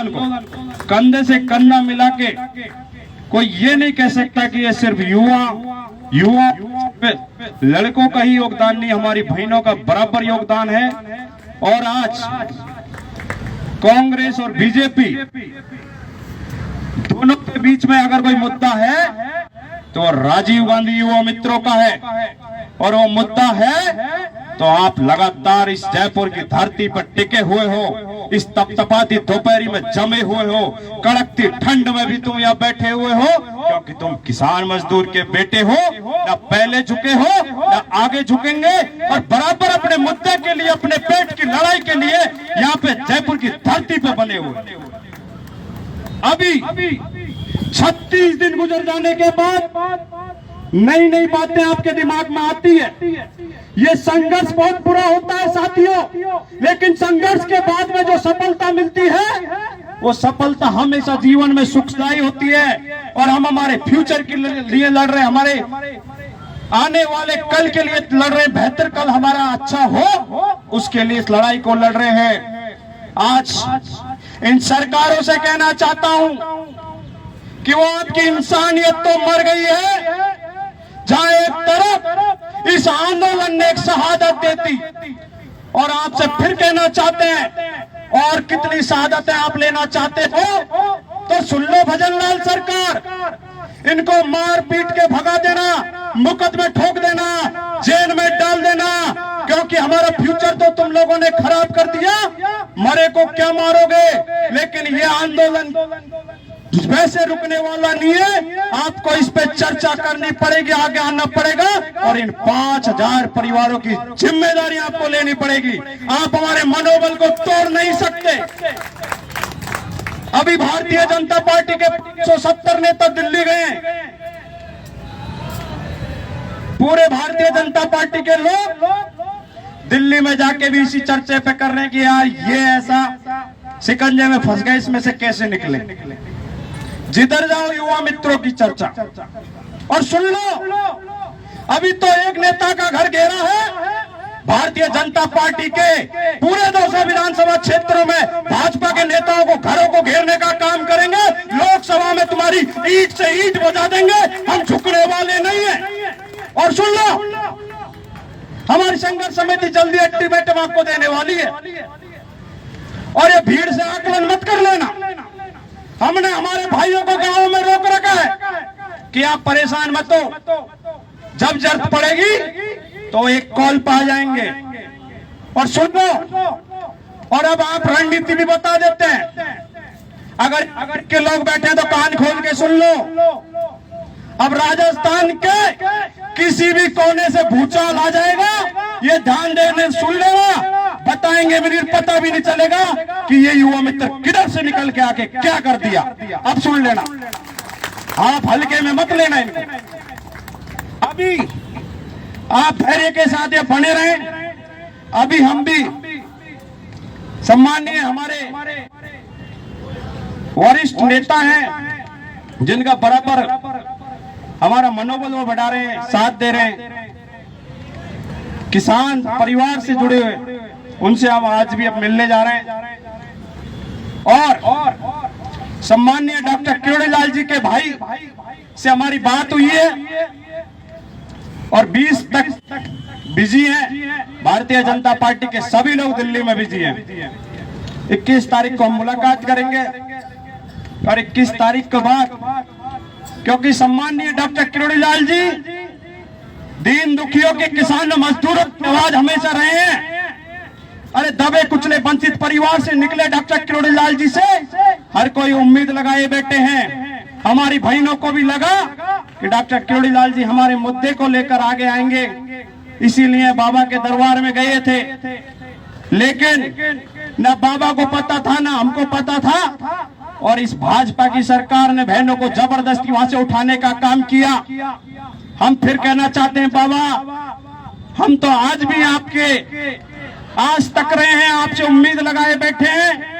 आंदोलन को कंधे से कंधा मिला के कोई ये नहीं कह सकता कि ये सिर्फ युवा लड़कों का ही योगदान नहीं, हमारी बहनों का बराबर योगदान है। और आज कांग्रेस और बीजेपी दोनों के बीच में अगर कोई मुद्दा है तो राजीव गांधी युवा मित्रों का है, और वो मुद्दा है तो आप लगातार इस जयपुर की धरती पर टिके हुए हो, इस तपतपाती दोपहरी में जमे हुए हो, कड़कती ठंड में भी तुम यहाँ बैठे हुए हो, क्योंकि तुम किसान मजदूर के बेटे हो, ना पहले झुके हो ना आगे झुकेंगे, और बराबर अपने मुद्दे के लिए, अपने पेट की लड़ाई के लिए यहाँ पे जयपुर की धरती पे बने हुए। अभी 36 दिन गुजर जाने के बाद नई नई बातें आपके दिमाग में आती है। ये संघर्ष बहुत बुरा होता है साथियों, लेकिन संघर्ष के बाद में जो सफलता मिलती है वो सफलता हमेशा जीवन में सुखदायी होती है। और हम हमारे फ्यूचर के लिए लड़ रहे हैं, हमारे आने वाले कल के लिए लड़ रहे हैं, बेहतर कल हमारा अच्छा हो उसके लिए इस लड़ाई को लड़ रहे हैं। आज इन सरकारों से कहना चाहता हूं कि वो आपकी इंसानियत तो मर गई है, जहां एक तरफ इस आंदोलन ने एक शहादत देती, और आपसे फिर कहना चाहते हैं और कितनी शहादतें आप लेना चाहते हो तो सुन लो भजनलाल सरकार, इनको मार पीट के भगा देना, मुकदमे ठोक देना, जेल में डाल देना, क्योंकि हमारा फ्यूचर तो तुम लोगों ने खराब कर दिया। मरे को क्या मारोगे, लेकिन ये आंदोलन वैसे रुकने वाला नहीं है, आपको इस पे चर्चा करनी पड़ेगी, आगे आना पड़ेगा, और इन 5000 परिवारों की जिम्मेदारी आपको लेनी पड़ेगी। आप हमारे मनोबल को तोड़ नहीं सकते। अभी भारतीय जनता पार्टी के 170 नेता दिल्ली गए, पूरे भारतीय जनता पार्टी के लोग दिल्ली में जाके भी इसी चर्चे पे कर रहे हैं कि यार ये ऐसा शिकंजे में फंस गए, इसमें से कैसे निकले। जिधर जाओ युवा मित्रों की चर्चा। और सुन लो, अभी तो एक नेता का घर घेरा है, भारतीय जनता पार्टी के पूरे 200 विधानसभा क्षेत्रों में भाजपा के नेताओं को घरों को घेरने का काम करेंगे, लोकसभा में तुम्हारी ईंट से ईंट बजा देंगे, हम झुकने वाले नहीं है। और सुन लो, हमारी संघर्ष समिति जल्दी अल्टीमेटम आपको देने वाली है, और ये भीड़ से आकलन मत कर लेना। हमने हमारे भाइयों को गांवों में रोक रखा है कि आप परेशान मत हो, जब जरूरत पड़ेगी तो एक कॉल पर आ जाएंगे। और सुन लो, और अब आप रणनीति भी बता देते हैं, अगर के लोग बैठे तो कान खोल के सुन लो। अब राजस्थान के किसी भी कोने से भूचाल आ जाएगा, ये ध्यान देने सुन लेगा, बताएंगे भी नहीं, पता भी नहीं चलेगा कि ये युवा मित्र किधर से निकल के आके क्या कर दिया। अब सुन लेना, आप हल्के में मत लेना इनको। अभी आप धैर्य के साथ ये बने रहें। अभी हम भी सम्माननीय हमारे वरिष्ठ नेता हैं, जिनका बराबर हमारा मनोबल वो बढ़ा रहे हैं, साथ दे रहे हैं, किसान परिवार से जुड़े हुए, उनसे हम आज भी अब मिलने जा रहे हैं। और सम्माननीय डॉक्टर किरोड़ी लाल जी के भाई से हमारी बात हुई है, और 20 तक बिजी हैं। भारतीय जनता पार्टी के सभी लोग दिल्ली में बिजी हैं। 21 तारीख को हम मुलाकात करेंगे, और 21 तारीख के बाद, क्योंकि सम्माननीय डॉक्टर किरोड़ी लाल जी दीन दुखियों के, किसानों मजदूरों की आवाज हमेशा रहे हैं। अरे दबे कुचले वंचित परिवार से निकले डॉक्टर किरोड़ी लाल जी से हर कोई उम्मीद लगाए बैठे हैं। हमारी बहनों को भी लगा कि डॉक्टर किरोड़ी लाल जी हमारे मुद्दे को लेकर आगे आएंगे, इसीलिए बाबा के दरबार में गए थे। लेकिन न बाबा को पता था, न हमको पता था, और इस भाजपा की सरकार ने बहनों को जबरदस्ती वहां से उठाने का काम किया। हम फिर कहना चाहते हैं, बाबा हम तो आज भी आपके आस तक रहे हैं, आपसे उम्मीद लगाए बैठे हैं।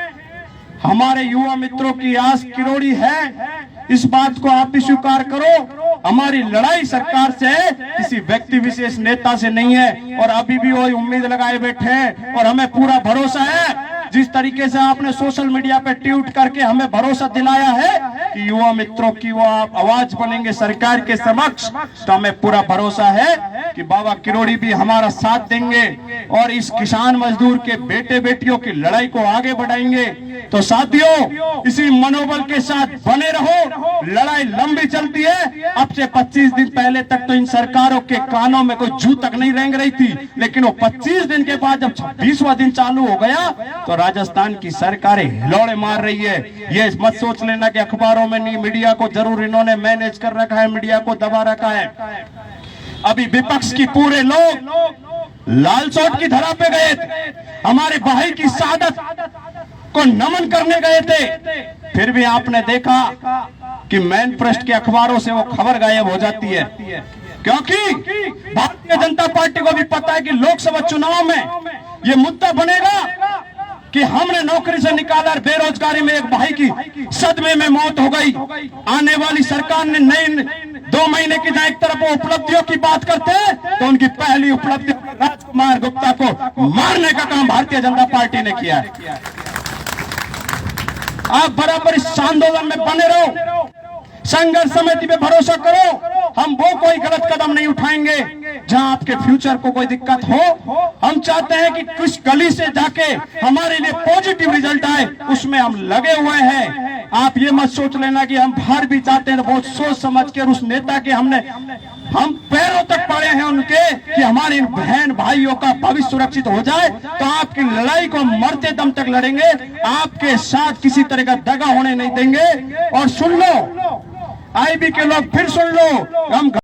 हमारे युवा मित्रों की आस किरोड़ी है, इस बात को आप भी स्वीकार करो। हमारी लड़ाई सरकार से है, किसी व्यक्ति विशेष नेता से नहीं है, और अभी भी वही उम्मीद लगाए बैठे हैं। और हमें पूरा भरोसा है, जिस तरीके से आपने सोशल मीडिया पे ट्वीट करके हमें भरोसा दिलाया है कि युवा मित्रों की वो आप आवाज बनेंगे सरकार के समक्ष, तो हमें पूरा भरोसा है कि बाबा किरोड़ी भी हमारा साथ देंगे और इस किसान मजदूर के बेटे बेटियों की लड़ाई को आगे बढ़ाएंगे। तो साथियों, इसी मनोबल के साथ बने रहो, लड़ाई लंबी चलती है। अब से 25 दिन पहले तक तो इन सरकारों के कानों में कोई जू तक नहीं रेंग रही थी, लेकिन वो 25 दिन के बाद जब 26वां दिन चालू हो गया तो राजस्थान की सरकारें हिलौड़े मार रही है। ये मत सोच लेना कि अखबारों में नहीं, मीडिया को जरूर इन्होंने मैनेज कर रखा है, मीडिया को दबा रखा है। अभी विपक्ष की पूरे लोग लालसोट की धरा पे गए थे, हमारे भाई की शहादत को नमन करने गए थे, फिर भी आपने देखा कि मैन पृष्ठ के अखबारों से वो खबर गायब हो जाती है, क्योंकि भारतीय जनता पार्टी को भी पता है कि लोकसभा चुनाव में ये मुद्दा बनेगा कि हमने नौकरी से निकाला और बेरोजगारी में एक भाई की सदमे में मौत हो गई। आने वाली सरकार ने नई 2 महीने की जहां एक तरफ वो उपलब्धियों की बात करते हैं, तो उनकी पहली उपलब्धि राजकुमार गुप्ता को मारने का काम भारतीय जनता पार्टी ने किया है। आप बराबर इस आंदोलन में बने रहो, संघर्ष समिति पे भरोसा करो। हम वो कोई गलत कदम नहीं उठाएंगे जहां आपके फ्यूचर को कोई दिक्कत हो। हम चाहते हैं कि कुछ गली से जाके हमारे लिए पॉजिटिव रिजल्ट आए, उसमें हम लगे हुए हैं। आप ये मत सोच लेना कि हम बाहर भी चाहते हैं तो बहुत सोच समझ कर उस नेता के हम पैरों तक पड़े हैं उनके कि हमारी बहन भाइयों का भविष्य सुरक्षित हो जाए। तो आपकी लड़ाई को मरते दम तक लड़ेंगे, आपके साथ किसी तरह का दगा होने नहीं देंगे। और सुन लो, आईबी के लोग फिर सुन लो, हम